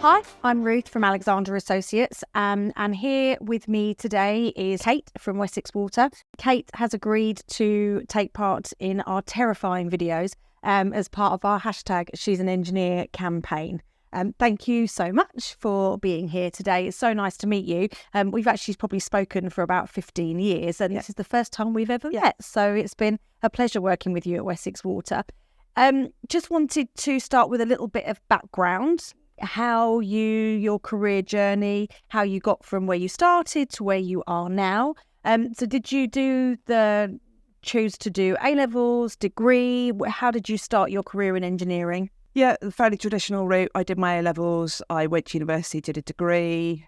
Hi, I'm Ruth from Alexander Associates, and here with me today is Kate from Wessex Water. Kate has agreed to take part in our terrifying videos as part of our hashtag She's an Engineer campaign. Thank you so much for being here today. It's so nice to meet you. We've actually probably spoken for about 15 years, and this is the first time we've ever met. So it's been a pleasure working with you at Wessex Water. Just wanted to start with a little bit of background. How your career journey, how you got from where you started to where you are now. So did you choose to do A-levels, degree? How did you start your career in engineering? Yeah, the fairly traditional route. I did my A-levels, I went to university, did a degree,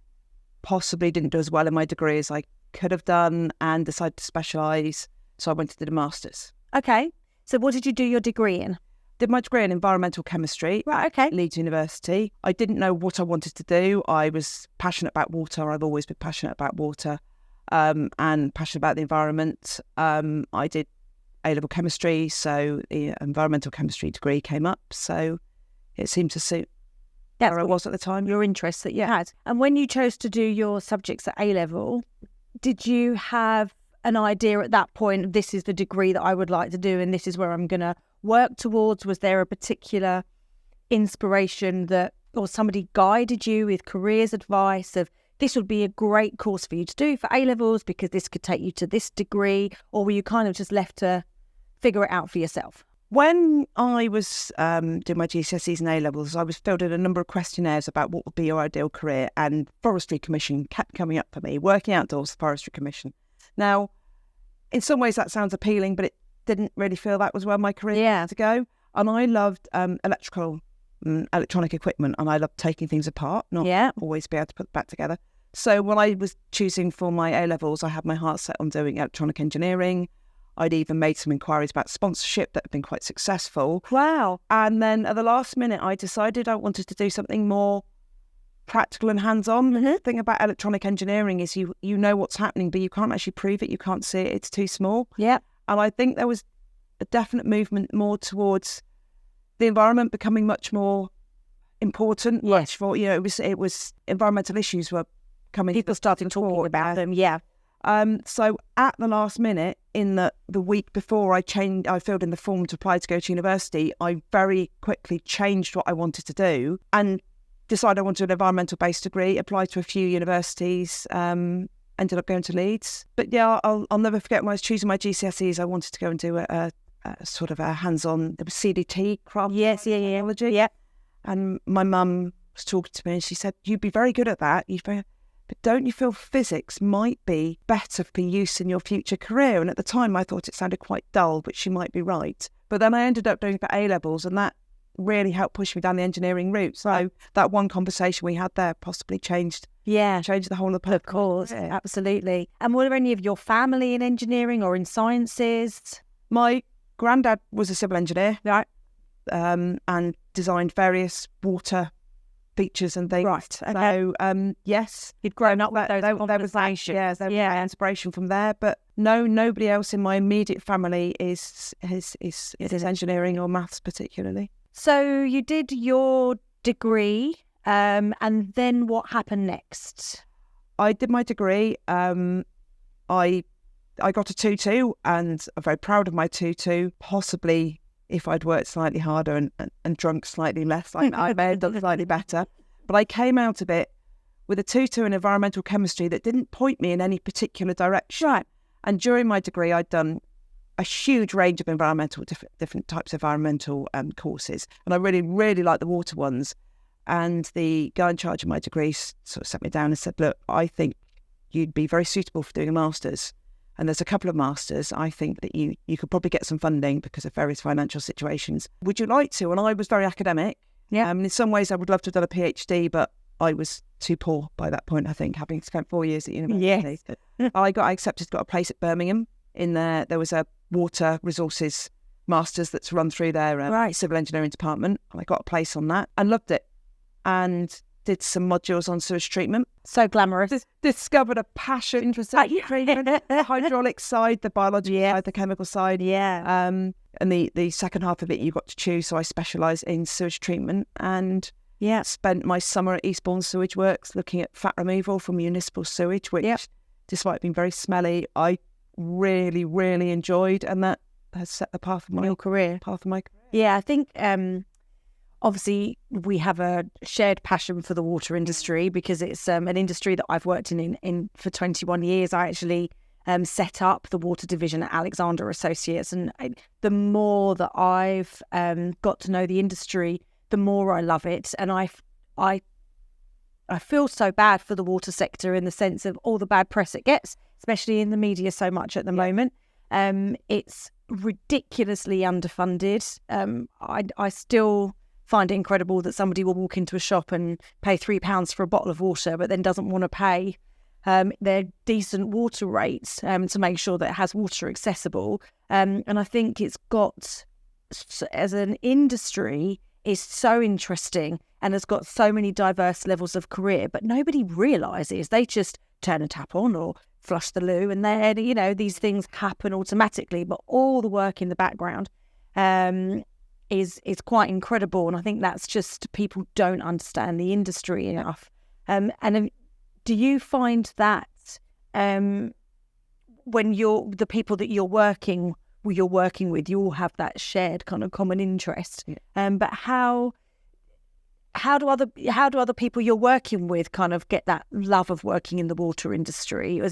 possibly didn't do as well in my degree as I could have done, and decided to specialise. So I went to do a master's. Okay. So what did you do your degree in? Did my degree in environmental chemistry at Leeds University. I didn't know what I wanted to do. I was passionate about water. I've always been passionate about water and passionate about the environment. I did A-level chemistry, so the environmental chemistry degree came up. So it seemed to suit where I was at the time. Your interests that you had. And when you chose to do your subjects at A-level, did you have an idea at that point, this is the degree that I would like to do and this is where I'm going to work towards? Was there a particular inspiration or somebody guided you with careers advice of this would be a great course for you to do for A-levels because this could take you to this degree? Or were you kind of just left to figure it out for yourself? When I was doing my GCSEs and A-levels, I was filled in a number of questionnaires about what would be your ideal career, and Forestry Commission kept coming up for me, working outdoors, Forestry Commission. Now, in some ways that sounds appealing, but it didn't really feel that was where my career had to go. And I loved electronic equipment, and I loved taking things apart, not always be able to put back together. So when I was choosing for my A-levels, I had my heart set on doing electronic engineering. I'd even made some inquiries about sponsorship that had been quite successful. Wow. And then at the last minute, I decided I wanted to do something more practical and hands-on. The thing about electronic engineering is you know what's happening, but you can't actually prove it. You can't see it. It's too small. Yeah. And I think there was a definite movement more towards the environment becoming much more important. Yes. For, it was environmental issues were coming. People started talking about them. Yeah. So at the last minute, in the week before I filled in the form to apply to go to university, I very quickly changed what I wanted to do and decided I wanted an environmental-based degree, applied to a few universities, ended up going to Leeds. But yeah, I'll never forget when I was choosing my GCSEs, I wanted to go and do a sort of a hands-on, there was CDT, craft technology. Yeah. And my mum was talking to me and she said, you'd be very good at that, but don't you feel physics might be better for use in your future career? And at the time I thought it sounded quite dull, but she might be right. But then I ended up doing it for A-levels, and that really helped push me down the engineering route. So that one conversation we had there possibly changed the whole of the Of course, absolutely. And were there any of your family in engineering or in sciences? My granddad was a civil engineer, and designed various water features and things. Right. Okay. So yes, You'd grown up with those conversations. There was inspiration from there. But no, nobody else in my immediate family is engineering or maths particularly. So you did your degree, and then what happened next? I did my degree. I got a 2-2, and I'm very proud of my 2-2. Possibly, if I'd worked slightly harder and drunk slightly less, I may have done slightly better. But I came out of it with a 2-2 in environmental chemistry that didn't point me in any particular direction. Right. And during my degree, I'd done a huge range of different types of environmental courses. And I really, really liked the water ones. And the guy in charge of my degree sort of sat me down and said, look, I think you'd be very suitable for doing a master's. And there's a couple of masters. I think that you could probably get some funding because of various financial situations. Would you like to? And I was very academic. Yeah. In some ways, I would love to have done a PhD, but I was too poor by that point, I think, having spent 4 years at university. Yes. I accepted, got a place at Birmingham. In there was a water resources masters that's run through their civil engineering department. And I got a place on that and loved it. And did some modules on sewage treatment. So glamorous. Discovered a passion for sewage treatment, the hydraulic side, the biological side, the chemical side. Yeah. And the second half of it you got to choose. So I specialise in sewage treatment and Yeah. Spent my summer at Eastbourne Sewage Works looking at fat removal from municipal sewage, which, despite being very smelly, I really, really enjoyed, and that has set the path of my career. Yeah, I think obviously we have a shared passion for the water industry because it's an industry that I've worked in for 21 years. I actually set up the water division at Alexander Associates, and the more that I've got to know the industry, the more I love it. And I feel so bad for the water sector in the sense of all the bad press it gets, especially in the media so much at the moment. It's ridiculously underfunded. I still find it incredible that somebody will walk into a shop and pay £3 for a bottle of water, but then doesn't want to pay their decent water rates to make sure that it has water accessible. And I think it's got, as an industry, is so interesting and has got so many diverse levels of career, but nobody realises. They just turn a tap on or flush the loo, and then, you know, these things happen automatically. But all the work in the background is quite incredible, and I think that's just people don't understand the industry enough. And do you find that when the people that you're working with, you all have that shared kind of common interest? But how do other people you're working with kind of get that love of working in the water industry? Or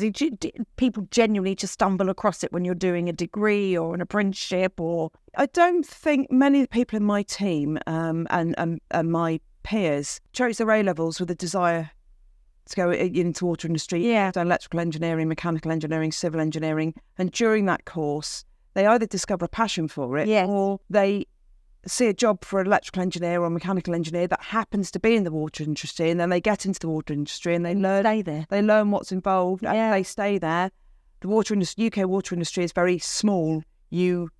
people genuinely just stumble across it when you're doing a degree or an apprenticeship? Or I don't think many of the people in my team and my peers chose their A-levels with a desire to go into water industry. Yeah. I've done electrical engineering, mechanical engineering, civil engineering, and during that course, they either discover a passion for it, or they see a job for an electrical engineer or a mechanical engineer that happens to be in the water industry, and then they get into the water industry and they learn. Stay there. They learn what's involved, and they stay there. The water industry, UK water industry, is very small. You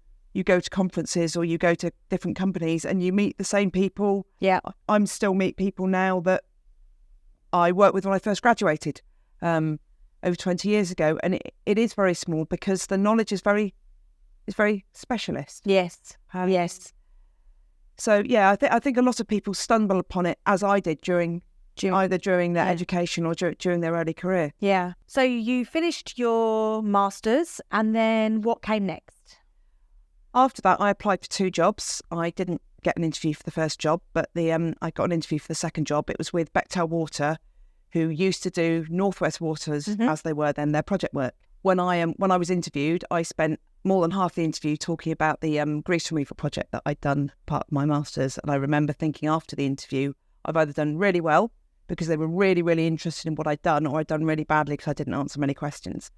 go to conferences or you go to different companies and you meet the same people. Yeah, I'm still meet people now that I worked with when I first graduated over 20 years ago, and it is very small because the knowledge is very specialist. Yes, yes. So yeah, I think a lot of people stumble upon it, as I did either during their education or during their early career. Yeah. So you finished your masters, and then what came next? After that, I applied for 2 jobs. I didn't get an interview for the first job, but I got an interview for the second job. It was with Bechtel Water, who used to do Northwest Waters, as they were then, their project work. When I was interviewed, I spent more than half the interview talking about the grease removal project that I'd done part of my masters. And I remember thinking after the interview, I've either done really well because they were really, really interested in what I'd done, or I'd done really badly because I didn't answer many questions.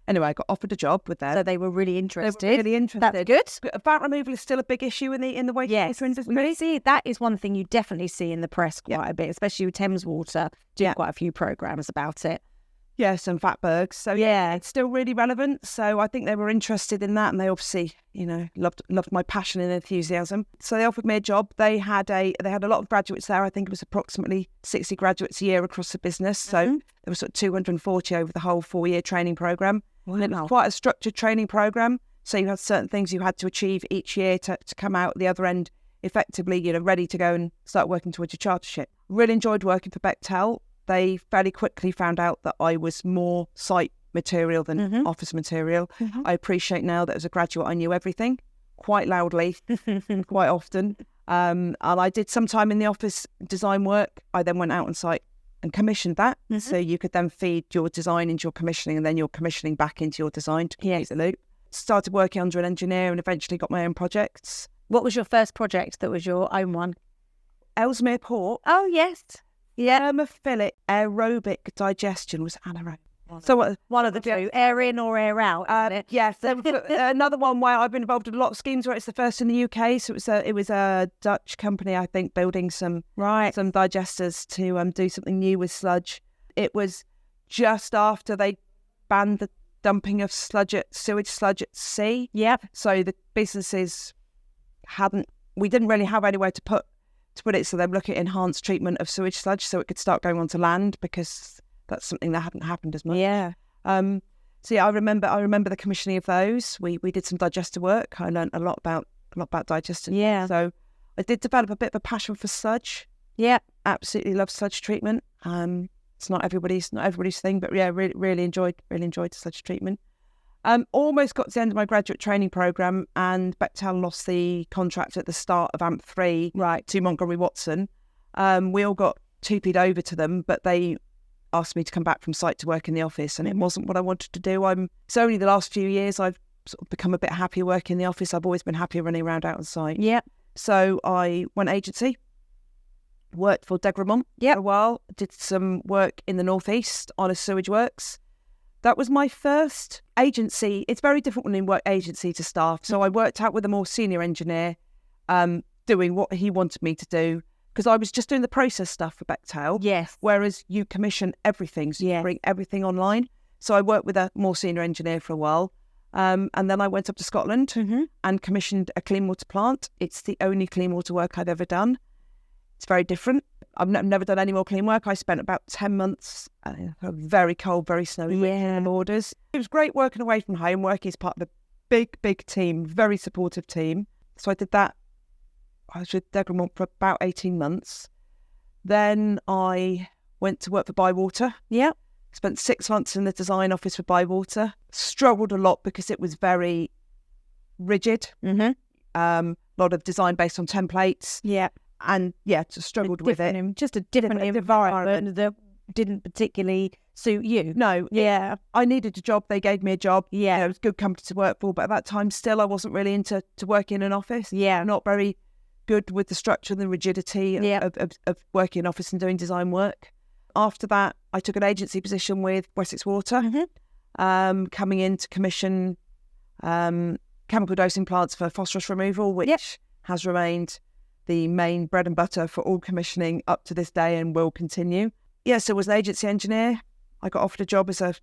Anyway, I got offered a job with them. So they were really interested. They were really interested. That's good. Fat removal is still a big issue in the wastewater industry. See, that is one thing you definitely see in the press quite a bit, especially with Thames Water doing quite a few programmes about it. Yes, and fatbergs. So it's still really relevant. So I think they were interested in that, and they obviously, loved my passion and enthusiasm. So they offered me a job. They had a lot of graduates there. I think it was approximately 60 graduates a year across the business. So there was sort of 240 over the whole 4-year training programme. Wow. And it was quite a structured training programme. So you had certain things you had to achieve each year to come out the other end effectively, ready to go and start working towards your chartership. Really enjoyed working for Bechtel. They fairly quickly found out that I was more site material than office material. I appreciate now that as a graduate I knew everything quite loudly, quite often. And I did some time in the office design work. I then went out on site and commissioned that. So you could then feed your design into your commissioning, and then your commissioning back into your design to complete the loop. Started working under an engineer and eventually got my own projects. What was your first project that was your own one? Ellesmere Port. Oh, yes. Yeah. Thermophilic aerobic digestion was anaerobic. So one of the two, air in or air out, isn't it? Yes. Another one where I've been involved in a lot of schemes where it's the first in the UK. So it was a Dutch company, I think, building some digesters to do something new with sludge. It was just after they banned the dumping of sewage sludge at sea. Yeah. So the businesses we didn't really have anywhere to put it, so they're looking at enhanced treatment of sewage sludge so it could start going onto land, because that's something that hadn't happened as much. Yeah. So I remember the commissioning of those. We did some digester work. I learned a lot about digesters. Yeah. So I did develop a bit of a passion for sludge. Yeah. absolutely love sludge treatment. It's not everybody's thing, but yeah, really enjoyed sludge treatment. Almost got to the end of my graduate training program, and Bechtel lost the contract at the start of AMP3 to Montgomery Watson. We all got 2P'd over to them, but they asked me to come back from site to work in the office, and it wasn't what I wanted to do. It's only the last few years I've sort of become a bit happier working in the office. I've always been happier running around out on site. Yeah. So I went agency, worked for Degremont for a while, did some work in the northeast on a sewage works. That was my first agency. It's very different when you work agency to staff. So I worked out with a more senior engineer, doing what he wanted me to do, because I was just doing the process stuff for Bechtel. Yes. Whereas you commission everything, so you bring everything online. So I worked with a more senior engineer for a while. And then I went up to Scotland and commissioned a clean water plant. It's the only clean water work I've ever done. It's very different. I've never done any more clean work. I spent about 10 months, very cold, very snowy borders. It was great working away from home, working as part of a big team, very supportive team. So I did that. I was with Degremont for about 18 months. Then I went to work for Bywater. Yeah. Spent 6 months in the design office for Bywater. Struggled a lot because it was very rigid. A lot of design based on templates. Yeah. And just struggled with it. Just a different environment that didn't particularly suit you. No. I needed a job. They gave me a job. Yeah. It was a good company to work for. But at that time, still, I wasn't really into working in an office. Yeah. Not very good with the structure and the rigidity of working in office and doing design work. After that, I took an agency position with Wessex Water, coming in to commission chemical dosing plants for phosphorus removal, which has remained the main bread and butter for all commissioning up to this day and will continue. So I was an agency engineer. I got offered a job as a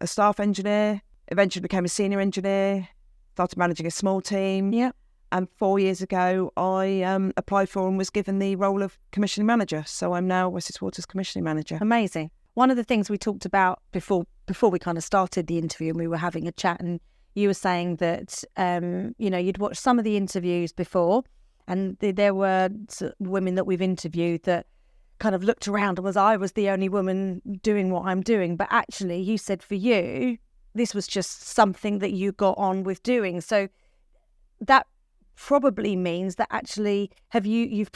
staff engineer, eventually became a senior engineer, started managing a small team. Yeah. And 4 years ago, I applied for and was given the role of commissioning manager. So I'm now Wessex Water's commissioning manager. Amazing. One of the things we talked about before we kind of started the interview, and we were having a chat, and you were saying that, you'd watched some of the interviews before, and there were women that we've interviewed that kind of looked around and I was the only woman doing what I'm doing. But actually, you said for you, this was just something that you got on with doing. So that probably means that actually, have you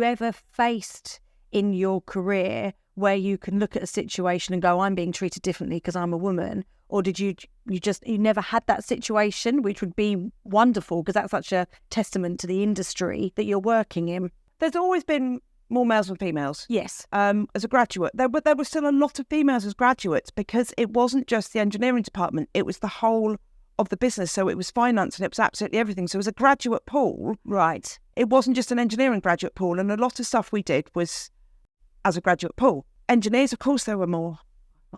ever faced in your career where you can look at a situation and go, I'm being treated differently because I'm a woman? Or did you never had that situation, which would be wonderful because that's such a testament to the industry that you're working in? There's always been more males than females. Yes. As a graduate, there were still a lot of females as graduates because it wasn't just the engineering department, it was the whole of the business. So it was finance and it was absolutely everything. So as a graduate pool, right, it wasn't just an engineering graduate pool, and a lot of stuff we did was as a graduate pool. Engineers, of course, there were more.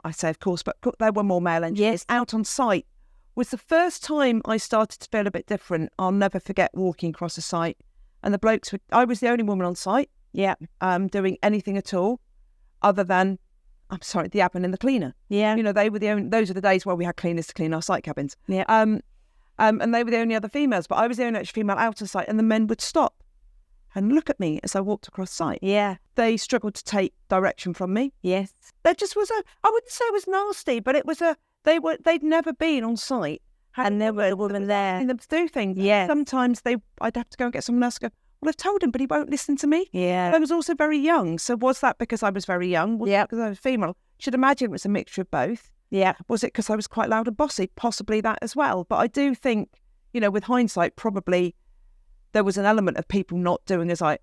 I say of course, but there were more male engineers. Out on site was the first time I started to feel a bit different. I'll never forget walking across a site, and the blokes I was the only woman on site. Yeah, doing anything at all, other than the admin and the cleaner. Yeah, they were the only. Those are the days where we had cleaners to clean our site cabins. Yeah, and they were the only other females, but I was the only actual female out on site, and the men would stop and look at me as I walked across site. Yeah, they struggled to take direction from me. Yes, there just was I wouldn't say it was nasty, but it was they'd never been on site, and there were a woman there, and them to do things. Yeah, sometimes I'd have to go and get someone else to go, well, I've told him, but he won't listen to me. Yeah. I was also very young. So was that because I was very young? Was it because I was female? Should imagine it was a mixture of both. Yeah. Was it because I was quite loud and bossy? Possibly that as well. But I do think, with hindsight, probably there was an element of people not doing as I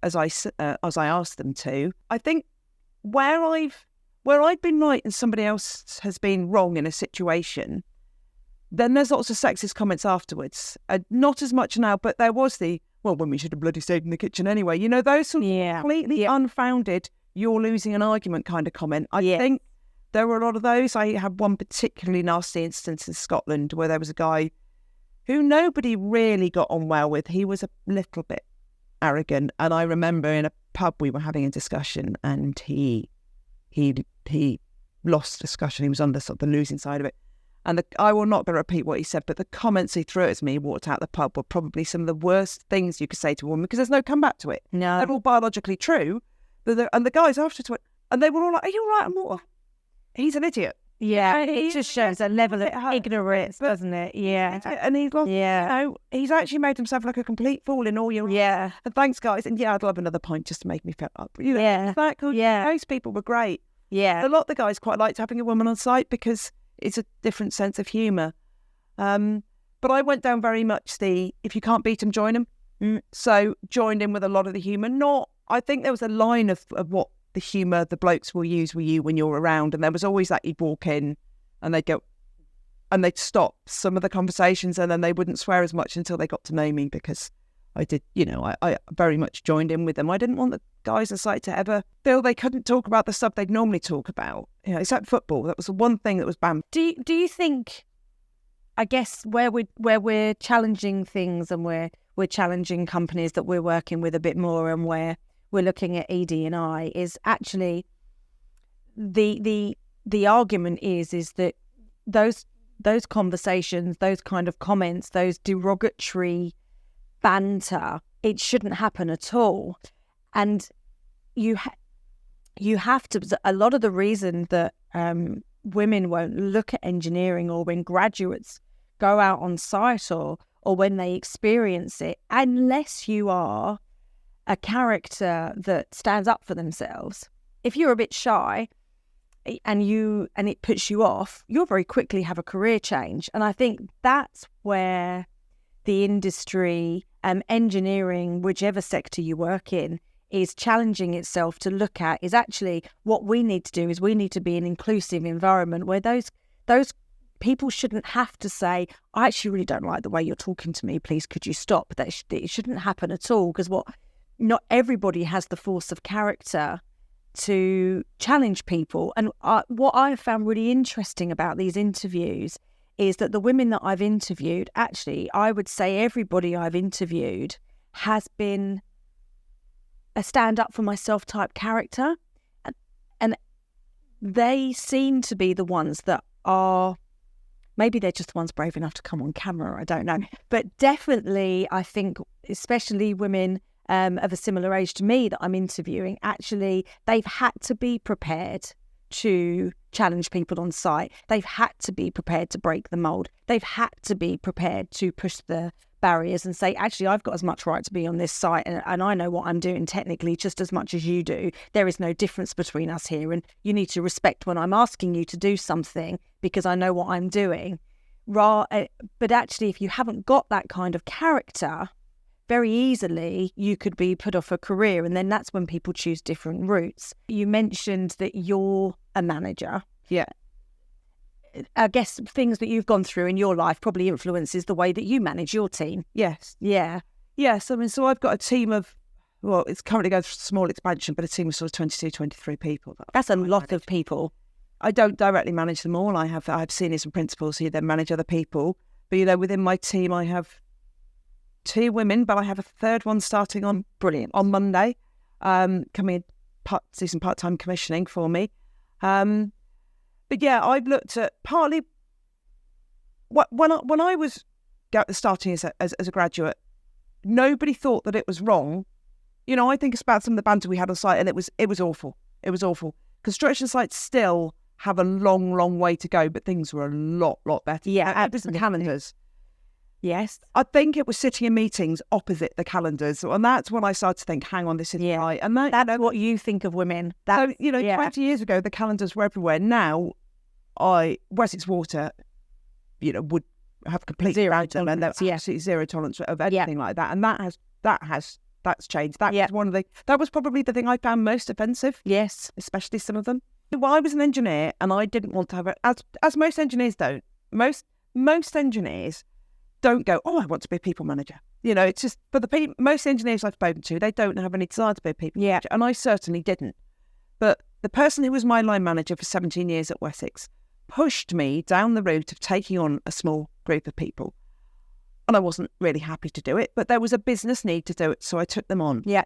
asked them to. I think where I've been right and somebody else has been wrong in a situation, then there's lots of sexist comments afterwards. Not as much now, but there was when we should have bloody stayed in the kitchen anyway. Those sort of completely unfounded, you're losing an argument kind of comment. I think there were a lot of those. I had one particularly nasty instance in Scotland where there was a guy who nobody really got on well with. He was a little bit arrogant. And I remember in a pub we were having a discussion and he lost discussion. He was on the sort of the losing side of it. And I will not repeat what he said, but the comments he threw at me, walked out the pub, were probably some of the worst things you could say to a woman, because there's no comeback to it. No. They're all biologically true. And the guys afterwards went, and they were all like, "Are you all right?" I'm all, "He's an idiot." Yeah, it just shows a level of ignorance, doesn't it? Yeah. And he's lost, he's actually made himself like a complete fool in all your... Yeah. And thanks, guys. And I'd love another pint just to make me feel up. Yeah. That cool. Yeah. Those people were great. Yeah. A lot of the guys quite liked having a woman on site because it's a different sense of humour. But I went down very much if you can't beat them, join them. So joined in with a lot of the humour. I think there was a line of what the humour the blokes will use with you when you're around, and there was always that you'd walk in and they'd go and they'd stop some of the conversations, and then they wouldn't swear as much until they got to know me, because I did, I very much joined in with them. I didn't want the guys on site to ever feel they couldn't talk about the stuff they'd normally talk about. Except football. That was the one thing that was banned. Do you think, I guess, where we're challenging things and we're challenging companies that we're working with a bit more, and where we're looking at ED&I, is actually the argument is that those conversations, those kind of comments, those derogatory banter, it shouldn't happen at all. And you have to, a lot of the reason that women won't look at engineering, or when graduates go out on site, or when they experience it, unless you are a character that stands up for themselves. If you're a bit shy and it puts you off, you'll very quickly have a career change. And I think that's where the industry, engineering, whichever sector you work in, is challenging itself to look at, is actually what we need to do is we need to be an inclusive environment where those people shouldn't have to say, "I actually really don't like the way you're talking to me, please could you stop." It shouldn't happen at all, because not everybody has the force of character to challenge people. And what I found really interesting about these interviews is that the women that I've interviewed, actually, I would say everybody I've interviewed has been a stand up for myself type character. And they seem to be the ones that are, maybe they're just the ones brave enough to come on camera, I don't know. But definitely, I think, especially women of a similar age to me that I'm interviewing, actually, they've had to be prepared to challenge people on site. They've had to be prepared to break the mould. They've had to be prepared to push the barriers and say, actually, I've got as much right to be on this site, and I know what I'm doing technically just as much as you do. There is no difference between us here, and you need to respect when I'm asking you to do something, because I know what I'm doing. But actually, if you haven't got that kind of character, very easily you could be put off a career, and then that's when people choose different routes. You mentioned that you're a manager. Yeah. I guess things that you've gone through in your life probably influences the way that you manage your team. Yes. Yeah. Yes. I mean, so I've got a team of, well, it's currently going through small expansion, but a team of sort of 22, 23 people. That's a lot of people. I don't directly manage them all. I have seniors and principals who then manage other people. But, within my team, I have 2 women, but I have a third one starting on Monday, coming in do some part-time commissioning for me. But yeah, I've looked at partly when I was starting as a graduate, nobody thought that it was wrong. I think it's about some of the banter we had on site, and it was awful. It was awful. Construction sites still have a long, long way to go, but things were a lot better. Yeah, it was the calendars. Yes. I think it was sitting in meetings opposite the calendars, and that's when I started to think, hang on, this is right. And that's what you think of women. 20 years ago, the calendars were everywhere. Now, Wessex Water, would have complete zero tolerance, and absolutely zero tolerance of anything like that. And that's changed. That was probably the thing I found most offensive. Yes, especially some of them. Well, I was an engineer, and I didn't want to have as most engineers don't. Most engineers don't go, "Oh, I want to be a people manager." It's just, but most engineers I've spoken to, they don't have any desire to be a people manager, and I certainly didn't. But the person who was my line manager for 17 years at Wessex pushed me down the route of taking on a small group of people. And I wasn't really happy to do it, but there was a business need to do it, so I took them on. Yeah.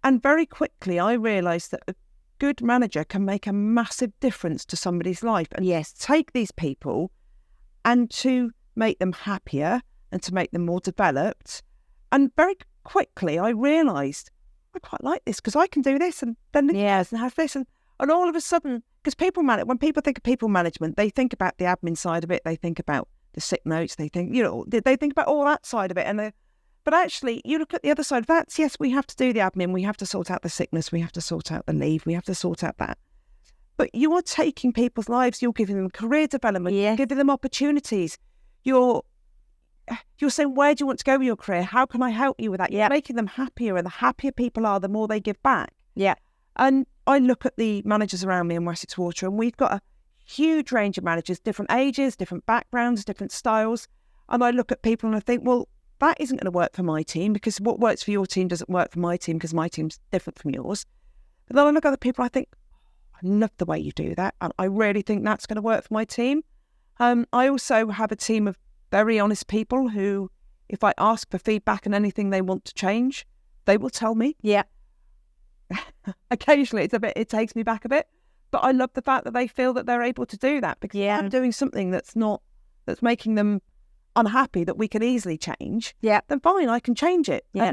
And very quickly I realised that a good manager can make a massive difference to somebody's life. And yes, take these people and to make them happier and to make them more developed. And very quickly I realised I quite like this because I can do this and then this and have this. And all of a sudden, because when people think of people management, they think about the admin side of it, they think about the sick notes, they think, they think about all that side of it. But actually, you look at the other side of that, yes, we have to do the admin, we have to sort out the sickness, we have to sort out the leave, we have to sort out that. But you are taking people's lives, you're giving them career development, you're giving them opportunities. You're saying, where do you want to go with your career? How can I help you with that? You're making them happier, and the happier people are, the more they give back. Yeah. And I look at the managers around me in Wessex Water, and we've got a huge range of managers, different ages, different backgrounds, different styles. And I look at people and I think, well, that isn't going to work for my team, because what works for your team doesn't work for my team, because my team's different from yours. But then I look at other people, I think, I love the way you do that, and I really think that's going to work for my team. I also have a team of very honest people who, if I ask for feedback and anything they want to change, they will tell me. Yeah. Occasionally it takes me back a bit, but I love the fact that they feel that they're able to do that, because I'm doing something that's making them unhappy that we can easily change. Yeah. Then fine, I can change it. Yeah.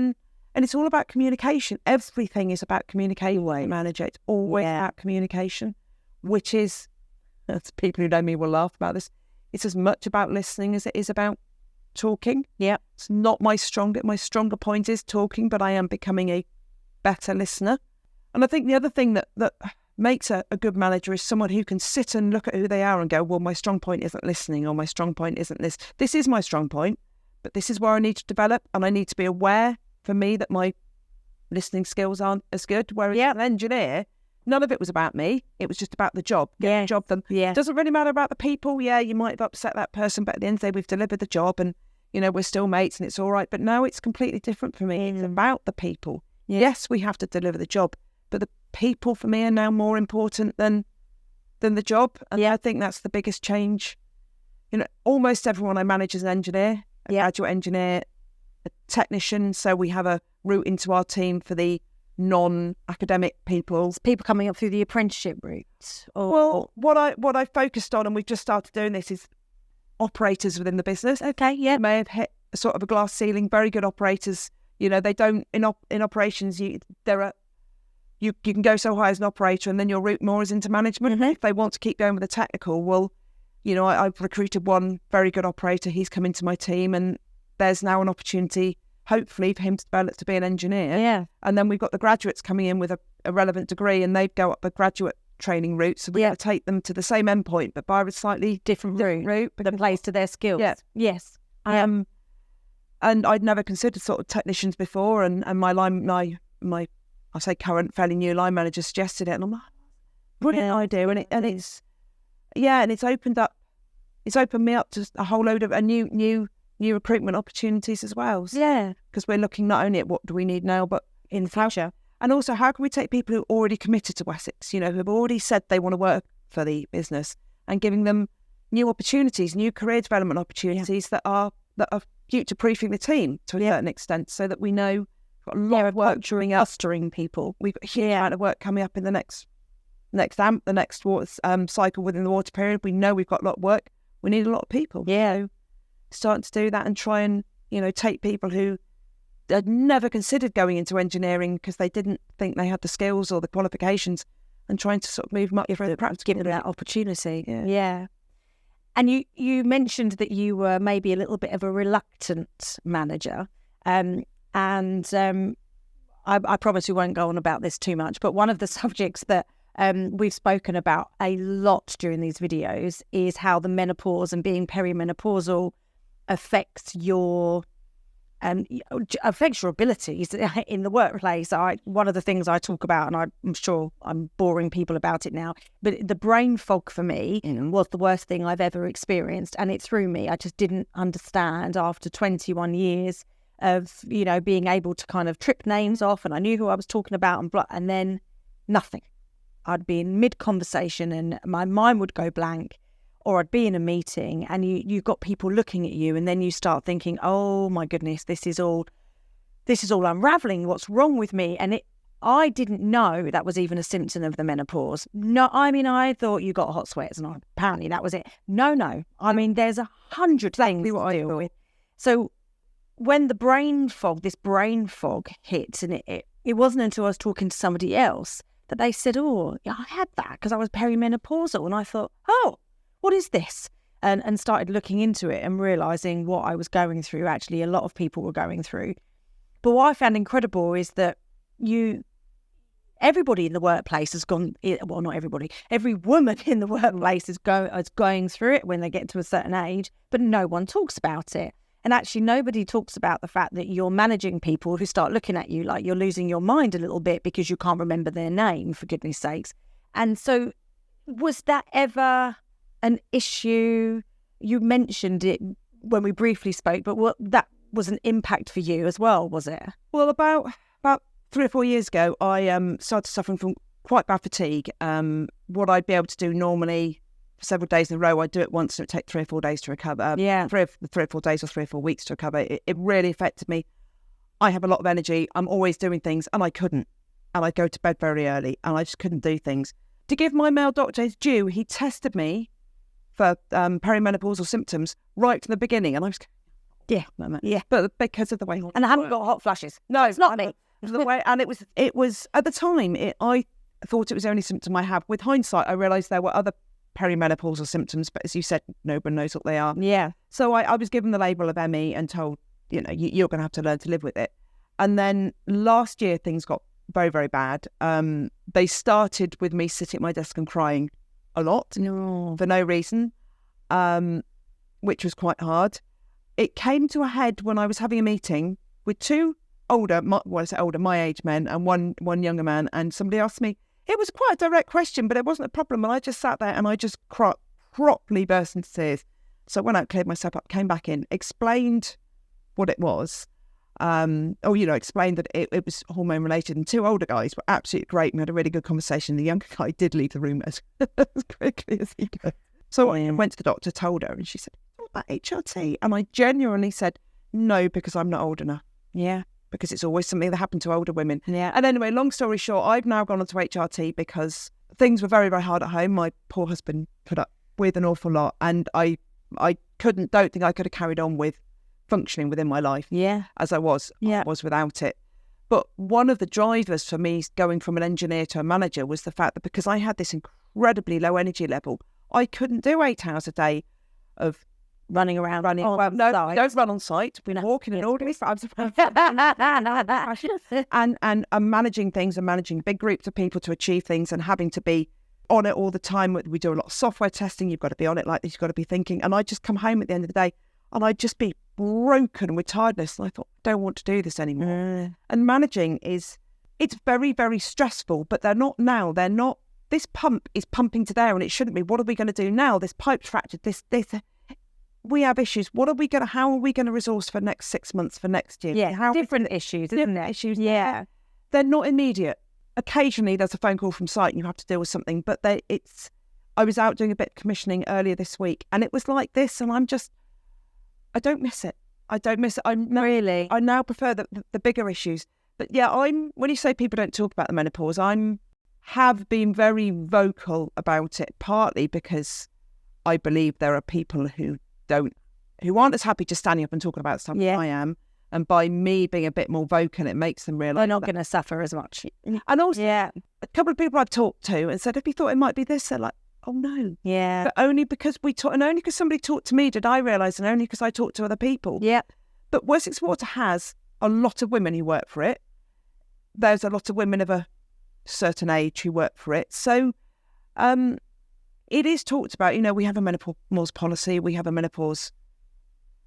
And it's all about communication. Everything is about communication. Manager, it's always about communication, which is, as people who know me will laugh about this, it's as much about listening as it is about talking. Yeah. It's not my stronger point is talking, but I am becoming a better listener. And I think the other thing that makes a good manager is someone who can sit and look at who they are and go, well, my strong point isn't listening, or my strong point isn't this. This is my strong point, but this is where I need to develop, and I need to be aware, for me, that my listening skills aren't as good. Whereas an engineer, none of it was about me. It was just about the job. Get the job done. Yeah. It doesn't really matter about the people. Yeah, you might have upset that person, but at the end of the day, we've delivered the job, and we're still mates, and it's all right. But now it's completely different for me. It's about the people. Yeah. Yes, we have to deliver the job, but the people for me are now more important than the job. And I think that's the biggest change. Almost everyone I manage is an engineer, a graduate engineer, a technician. So we have a route into our team for the non-academic people. People coming up through the apprenticeship route. What I focused on, and we've just started doing this, is operators within the business. Okay, yeah. They may have hit a sort of a glass ceiling, very good operators. They don't, in operations, you can go so high as an operator, and then your route more is into management. Mm-hmm. If they want to keep going with the technical, well, I've recruited one very good operator. He's come into my team, and there's now an opportunity, hopefully, for him to develop to be an engineer. Yeah. And then we've got the graduates coming in with a relevant degree, and they go up the graduate training route. So we're going to take them to the same endpoint, but by a slightly different route that plays to their skills. Yeah. Yes. And I'd never considered sort of technicians before, and my I say current fairly new line manager suggested it, and I'm like, brilliant idea, and it's opened me up to a whole load of new recruitment opportunities as well. Yeah, because we're looking not only at what do we need now, but in the future, and also how can we take people who are already committed to Wessex, who have already said they want to work for the business, and giving them new opportunities, new career development opportunities that are future-proofing the team to a certain extent, so that we know we've got a lot of work during fostering people. We've got a huge amount of work coming up in the next water cycle within the water period. We know we've got a lot of work. We need a lot of people. Yeah. So starting to do that and try and, take people who had never considered going into engineering because they didn't think they had the skills or the qualifications, and trying to sort of move them up through the practice. Give them that opportunity. Yeah. And you mentioned that you were maybe a little bit of a reluctant manager. I promise we won't go on about this too much, but one of the subjects that we've spoken about a lot during these videos is how the menopause and being perimenopausal affects your abilities in the workplace. One of the things I talk about, and I'm sure I'm boring people about it now, but the brain fog for me was the worst thing I've ever experienced, and it threw me. I just didn't understand after 21 years of being able to kind of trip names off, and I knew who I was talking about, and then nothing. I'd be in mid-conversation and my mind would go blank, or I'd be in a meeting and you've got people looking at you, and then you start thinking, oh my goodness, this is all unraveling. What's wrong with me? And I didn't know that was even a symptom of the menopause. No, I mean, I thought you got hot sweats and apparently that was it. No. I mean, there's 100 things to deal with. So when this brain fog hits, and it wasn't until I was talking to somebody else that they said, oh, yeah, I had that because I was perimenopausal. And I thought, oh, what is this? And started looking into it and realising what I was going through. Actually, a lot of people were going through. But what I found incredible is that everybody in the workplace has gone, well, not everybody, every woman in the workplace is going through it when they get to a certain age, but no one talks about it. And actually, nobody talks about the fact that you're managing people who start looking at you like you're losing your mind a little bit because you can't remember their name, for goodness sakes. And so was that ever an issue? You mentioned it when we briefly spoke, but that was an impact for you as well, was it? Well, about 3 or 4 years ago, I started suffering from quite bad fatigue. What I'd be able to do normally for several days in a row, I'd do it once and it'd take 3 or 4 days to recover. 3 or 4 days or 3 or 4 weeks to recover. It really affected me. I have a lot of energy. I'm always doing things and I couldn't. And I'd go to bed very early and I just couldn't do things. To give my male doctor his due, he tested me for perimenopausal symptoms right from the beginning. And I was but because of the way... And I haven't got hot flashes. No, it's not me. The way, and it was at the time, I thought it was the only symptom I have. With hindsight, I realised there were other perimenopausal symptoms, but as you said, no one knows what they are. Yeah. So I was given the label of ME and told, you're going to have to learn to live with it. And then last year, things got very, very bad. They started with me sitting at my desk and crying a lot for no reason, which was quite hard. It came to a head when I was having a meeting with two my age men and one younger man, and somebody asked me, it was quite a direct question, but it wasn't a problem, and I just sat there and I just properly burst into tears. So I went out, cleared myself up, came back in, explained what it was, explained that it was hormone related, and 2 older guys were absolutely great. We had a really good conversation. The younger guy did leave the room as quickly as he could. So I went to the doctor, told her, and she said, what about HRT? And I genuinely said, no, because I'm not old enough. Yeah. Because it's always something that happened to older women. Yeah. And anyway, long story short, I've now gone on to HRT because things were very, very hard at home. My poor husband put up with an awful lot, and I don't think I could have carried on with functioning within my life as I was without it. But one of the drivers for me going from an engineer to a manager was the fact that because I had this incredibly low energy level, I couldn't do 8 hours a day of running around. Don't run on site. We're walking in all these times. And managing things and managing big groups of people to achieve things and having to be on it all the time. We do a lot of software testing. You've got to be on it like this. You've got to be thinking. And I just come home at the end of the day and I'd just be broken with tiredness. And I thought, I don't want to do this anymore. And managing it's very, very stressful, but they're not now. They're not. This pump is pumping to there and it shouldn't be. What are we going to do now? This pipe's fractured. We have issues. How are we going to resource for next 6 months, for next year? Yeah, different issues, isn't it? Issues. Yeah. They're not immediate. Occasionally there's a phone call from site and you have to deal with something, but I was out doing a bit of commissioning earlier this week and it was like this, and I don't miss it. I now prefer the bigger issues. But yeah, when you say people don't talk about the menopause, have been very vocal about it, partly because I believe there are people who aren't as happy just standing up and talking about stuff as I am. And by me being a bit more vocal, it makes them realise they're not going to suffer as much. And also, a couple of people I've talked to and said, have you thought it might be this? They're like, oh no. Yeah. But only because only because somebody talked to me did I realise, and only because I talked to other people. Yeah. But Wessex Water has a lot of women who work for it. There's a lot of women of a certain age who work for it. So it is talked about. We have a menopause policy. We have a menopause.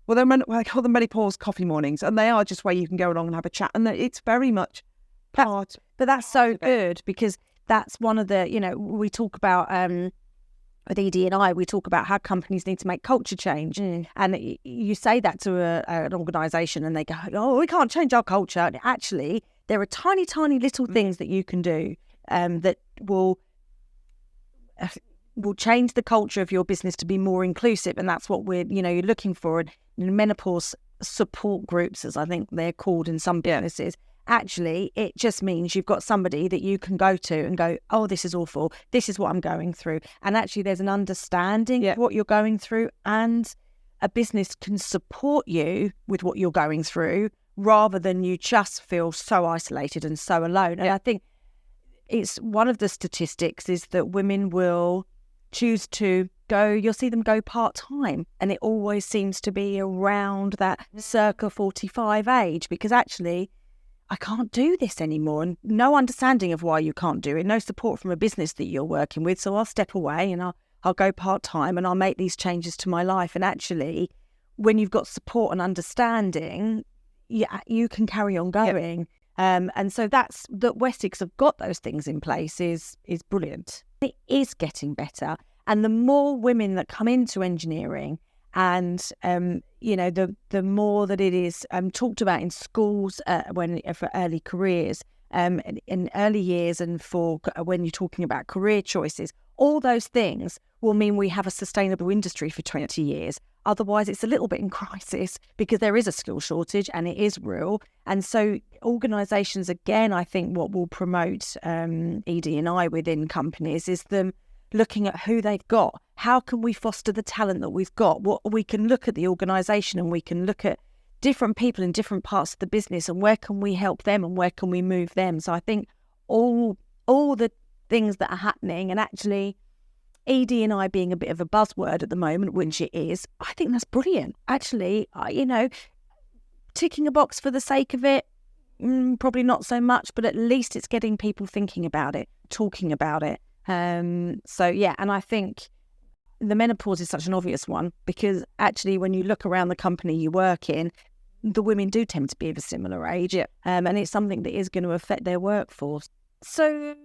Well, I call them menopause coffee mornings, and they are just where you can go along and have a chat. And it's very much part. But that's so good, because that's one of the, we talk about with ED and I, we talk about how companies need to make culture change. And you say that to an organisation and they go, oh, we can't change our culture. And actually, there are tiny, tiny little things that you can do that will change the culture of your business to be more inclusive. And that's what you're looking for. And menopause support groups, as I think they're called in some businesses, Actually, it just means you've got somebody that you can go to and go, oh, this is awful. This is what I'm going through. And actually, there's an understanding of what you're going through, and a business can support you with what you're going through rather than you just feel so isolated and so alone. And I think it's one of the statistics is that women will choose to go, you'll see them go part-time, and it always seems to be around that circa 45 age, because actually I can't do this anymore, and no understanding of why you can't do it, no support from a business that you're working with, so I'll step away and I'll go part-time and I'll make these changes to my life. And actually, when you've got support and understanding, you can carry on going. And so that's that Wessex have got those things in place is brilliant. It is getting better. And the more women that come into engineering, and the more that it is talked about in schools for early careers, in early years, and for when you're talking about career choices, all those things will mean we have a sustainable industry for 20 years. Otherwise, it's a little bit in crisis because there is a skill shortage and it is real. And so organisations, again, I think what will promote ED&I within companies is them looking at who they've got. How can we foster the talent that we've got? What we can look at the organisation, and we can look at different people in different parts of the business, and where can we help them and where can we move them? So I think all the things that are happening, and actually ED&I being a bit of a buzzword at the moment, which it is, I think that's brilliant. Actually, ticking a box for the sake of it, probably not so much, but at least it's getting people thinking about it, talking about it. And I think the menopause is such an obvious one, because actually when you look around the company you work in, the women do tend to be of a similar age, and it's something that is going to affect their workforce. So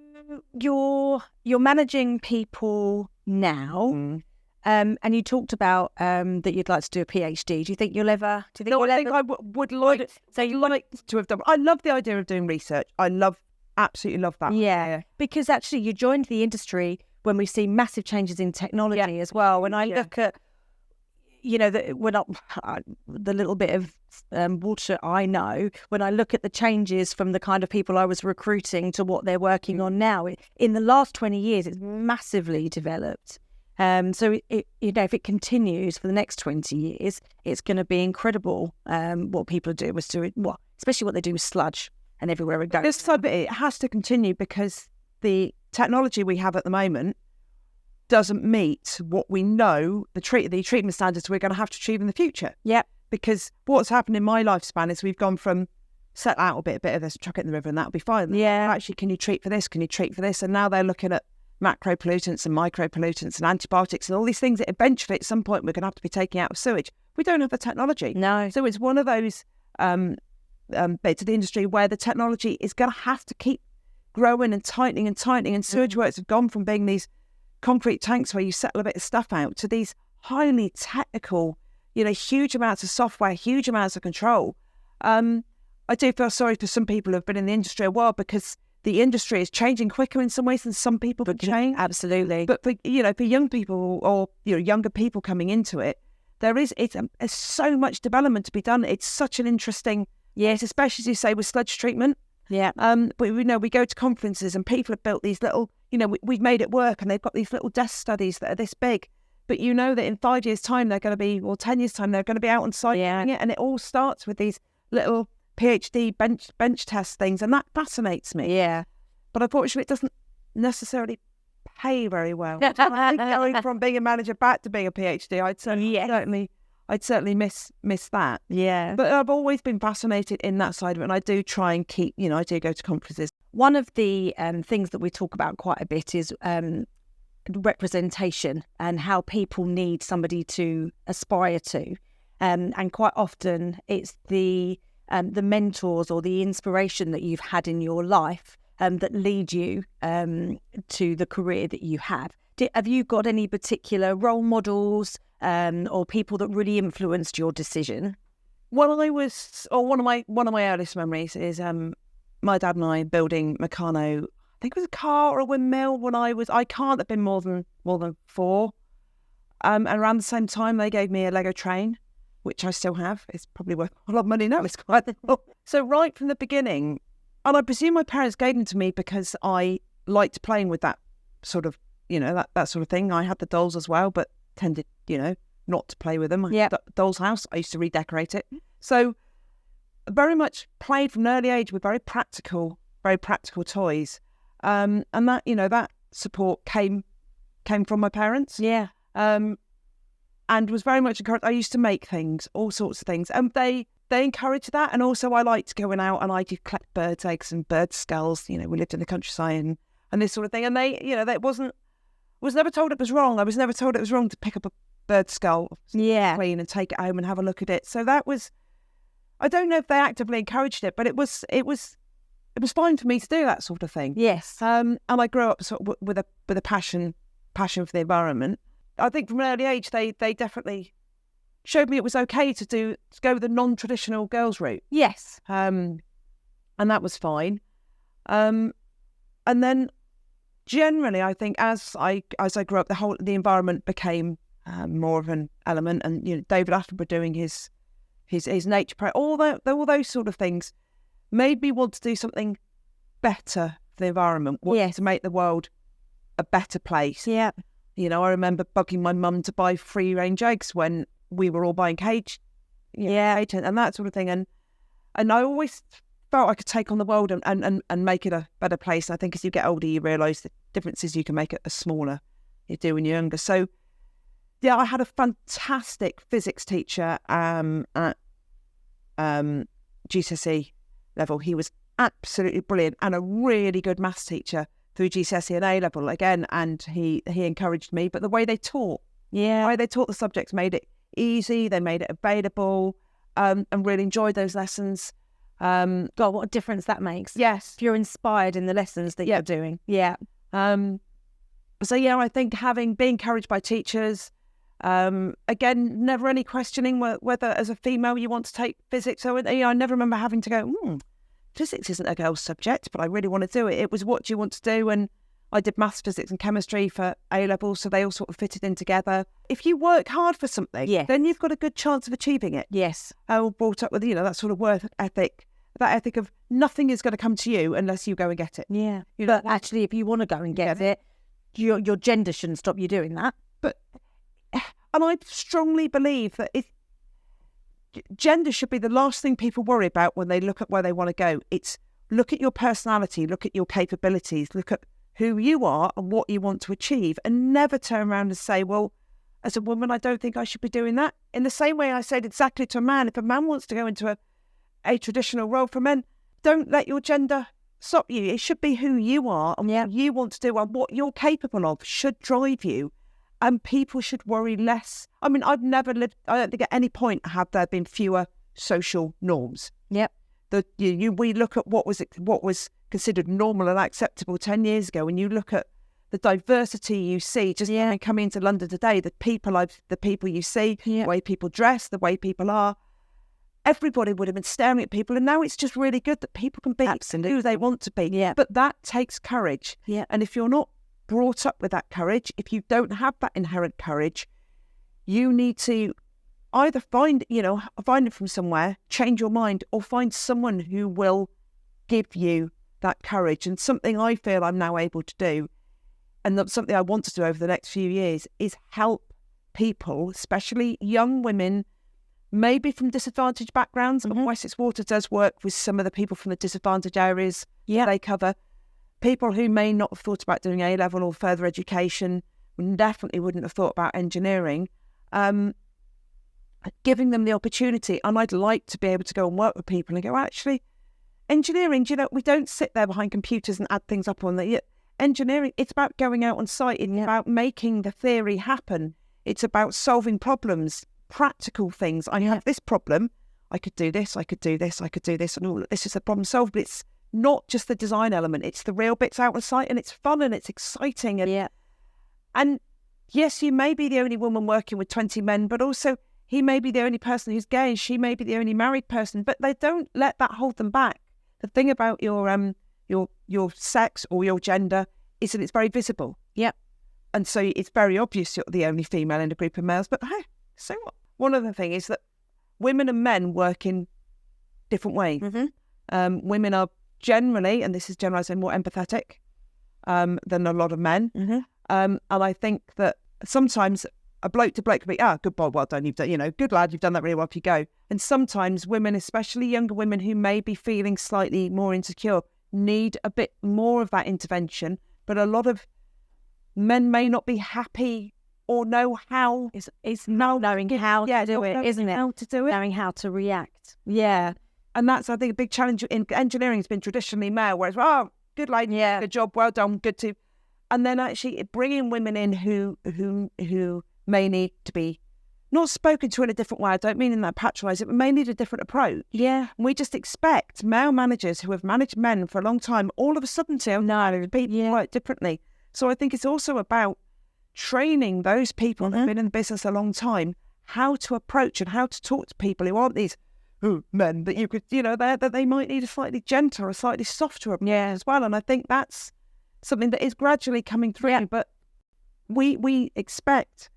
you're managing people now, and you talked about that you'd like to do a PhD. Do you think you'll ever? I would like. So you like to have done. I love the idea of doing research. Absolutely love that. Yeah, because actually you joined the industry when we see massive changes in technology as well. When I look at, the little bit of bullshit I know, when I look at the changes from the kind of people I was recruiting to what they're working on now, in the last 20 years, it's massively developed. So if it continues for the next 20 years, it's going to be incredible what people are doing, especially what they do with sludge and everywhere it goes. It has to continue, because the technology we have at the moment doesn't meet what we know the treatment standards we're going to have to achieve in the future. Yeah. Because what's happened in my lifespan is we've gone from settle out a bit of this, chuck it in the river and that'll be fine. Yeah. Actually, can you treat for this? Can you treat for this? And now they're looking at macropollutants and micropollutants and antibiotics and all these things that eventually at some point we're going to have to be taking out of sewage. We don't have the technology. No. So it's one of those bits of the industry where the technology is going to have to keep growing and tightening and tightening. And sewage works have gone from being these concrete tanks where you settle a bit of stuff out to these highly technical, huge amounts of software, huge amounts of control. I do feel sorry for some people who have been in the industry a while, because the industry is changing quicker in some ways than some people can change. Absolutely. But for young people or younger people coming into it, there's so much development to be done. It's such an interesting, yes, especially as you say with sludge treatment. Yeah. But we go to conferences and people have built these little, we've made it work, and they've got these little desk studies that are this big. But that in 5 years' time they're going to be, or 10 years' time they're going to be out on site doing it, and it all starts with these little PhD bench test things, and that fascinates me. Yeah. But unfortunately, it doesn't necessarily pay very well. Going from being a manager back to being a PhD, I'd certainly miss that. Yeah. But I've always been fascinated in that side of it, and I do try and keep, I do go to conferences. One of the things that we talk about quite a bit is representation, and how people need somebody to aspire to. And quite often it's the mentors or the inspiration that you've had in your life that lead you to the career that you have. Have you got any particular role models or people that really influenced your decision? One of my earliest memories is my dad and I building Meccano. I think it was a car or a windmill when I can't have been more than 4. And around the same time they gave me a Lego train, which I still have. It's probably worth a lot of money now. It's quite cool. So right from the beginning, And I presume my parents gave them to me because I liked playing with that sort of, that sort of thing. I had the dolls as well, but tended, not to play with them. Yeah. Doll's house, I used to redecorate it. So very much played from an early age with very practical toys. And that, that support came from my parents. Yeah. And was very much encouraged. I used to make things, all sorts of things. And they encouraged that. And also I liked going out and I did collect birds' eggs and bird skulls. We lived in the countryside and this sort of thing. And they, that was never told it was wrong. I was never told it was wrong to pick up a bird skull, clean, and take it home and have a look at it. So that was, I don't know if they actively encouraged it, but it was fine for me to do that sort of thing. Yes. And I grew up sort of with a passion for the environment. I think from an early age, they definitely showed me it was okay to go the non-traditional girls route. Yes. And that was fine. And then generally, I think as I grew up, the environment became more of an element. And David Attenborough doing his nature, all those sort of things made me want to do something better for the environment. To make the world a better place. Yeah. I remember bugging my mum to buy free range eggs when we were all buying cage and that sort of thing. And I always felt I could take on the world and make it a better place. And I think as you get older, you realise the differences you can make it as smaller you do when you're younger. So, I had a fantastic physics teacher at GCSE level. He was absolutely brilliant, and a really good maths teacher through GCSE and A level again, and he encouraged me. But the way they taught, the subjects made it easy. They made it available, and really enjoyed those lessons. God, what a difference that makes. Yes, if you're inspired in the lessons that you're doing. Yeah. So I think being encouraged by teachers. Again, never any questioning whether as a female you want to take physics. So I never remember having to go, physics isn't a girl's subject, but I really want to do it. It was what do you want to do? And I did maths, physics and chemistry for A-level, so they all sort of fitted in together. If you work hard for something, then you've got a good chance of achieving it. Yes. I was brought up with, that sort of work ethic, that ethic of nothing is going to come to you unless you go and get it. Yeah. But actually, if you want to go and get it, your gender shouldn't stop you doing that. And I strongly believe that gender should be the last thing people worry about when they look at where they want to go. It's look at your personality, look at your capabilities, look at who you are and what you want to achieve, and never turn around and say, well, as a woman, I don't think I should be doing that. In the same way I said exactly to a man, if a man wants to go into a traditional role for men, don't let your gender stop you. It should be who you are and what you want to do and what you're capable of should drive you. And people should worry less. I mean, I've never lived, I don't think at any point have there been fewer social norms. Yep. We look at what was considered normal and acceptable 10 years ago, and you look at the diversity you see just coming into London today, the people you see, the way people dress, the way people are. Everybody would have been staring at people, and now it's just really good that people can be who they want to be. Yeah. But that takes courage. Yeah. And if you're not brought up with that courage, if you don't have that inherent courage, you need to either find it from somewhere, change your mind, or find someone who will give you that courage. And something I feel I'm now able to do, and that's something I want to do over the next few years, is help people, especially young women, maybe from disadvantaged backgrounds. Mm-hmm. And Wessex Water does work with some of the people from the disadvantaged areas they cover. People who may not have thought about doing A-level or further education, definitely wouldn't have thought about engineering, giving them the opportunity. And I'd like to be able to go and work with people and go, actually, engineering, we don't sit there behind computers and add things up on the engineering. It's about going out on site. It's about making the theory happen. It's about solving problems, practical things. I have this problem. I could do this. I could do this. I could do this. And all this is the problem solved. But it's not just the design element. It's the real bits out on site, and it's fun and it's exciting. And yes, you may be the only woman working with 20 men, but also he may be the only person who's gay and she may be the only married person, but they don't let that hold them back. The thing about your sex or your gender is that it's very visible. Yeah. And so it's very obvious you're the only female in a group of males, but hey, so what? One other thing is that women and men work in different ways. Mm-hmm. Women are generally, and this is generalising, more empathetic than a lot of men. And I think that sometimes a bloke to bloke can be, good boy, well done, you've done, good lad, you've done that really well, off you go. And sometimes women, especially younger women who may be feeling slightly more insecure, need a bit more of that intervention. But a lot of men may not be happy or know how. It's not knowing how to do it, isn't it? How to do it. Knowing how to react. Yeah. And that's, I think, a big challenge in engineering has been traditionally male, whereas, good lad, good job, well done, good to. And then actually bringing women in who may need to be not spoken to in a different way. I don't mean in that patronising, but may need a different approach. Yeah. And we just expect male managers who have managed men for a long time all of a sudden to people quite differently. So I think it's also about training those people that have been in the business a long time how to approach and how to talk to people who aren't these men that you could, that they might need a slightly gentler, a slightly softer approach as well. And I think that's something that is gradually coming through. But we expect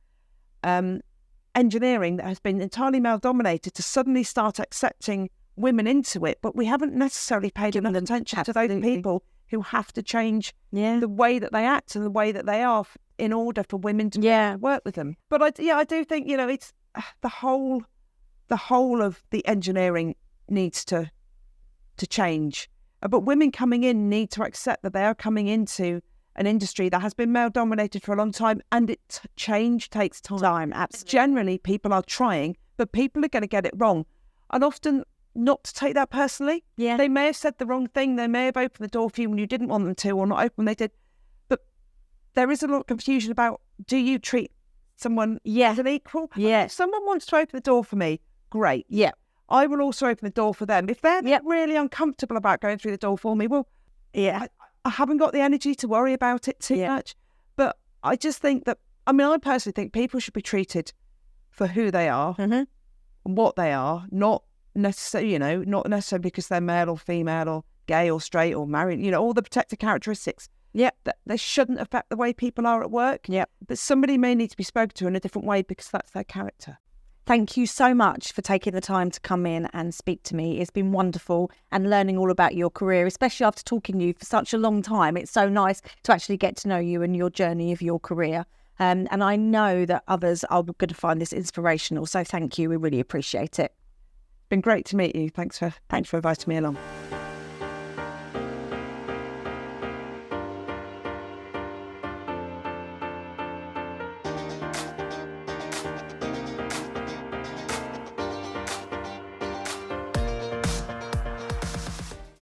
engineering that has been entirely male dominated to suddenly start accepting women into it, but we haven't necessarily paid enough attention to those people who have to change the way that they act and the way that they are in order for women to work with them. But I do think it's the whole of the engineering needs to change. But women coming in need to accept that they are coming into an industry that has been male dominated for a long time, and change takes time. Absolutely. Generally, people are trying, but people are going to get it wrong, and often not to take that personally. Yeah, they may have said the wrong thing. They may have opened the door for you when you didn't want them to, or not open when they did. But there is a lot of confusion about, do you treat someone as an equal? Yeah. If someone wants to open the door for me, great. Yeah. I will also open the door for them. If they're really uncomfortable about going through the door for me, well, I haven't got the energy to worry about it too much. But I just think that, I personally think people should be treated for who they are and what they are, not necessarily, not necessarily because they're male or female or gay or straight or married, all the protected characteristics. Yeah, that they shouldn't affect the way people are at work. Yeah, but somebody may need to be spoken to in a different way because that's their character. Thank you so much for taking the time to come in and speak to me. It's been wonderful, and learning all about your career, especially after talking to you for such a long time. It's so nice to actually get to know you and your journey of your career. And I know that others are going to find this inspirational. So thank you. We really appreciate it. Been great to meet you. Thanks for inviting me along.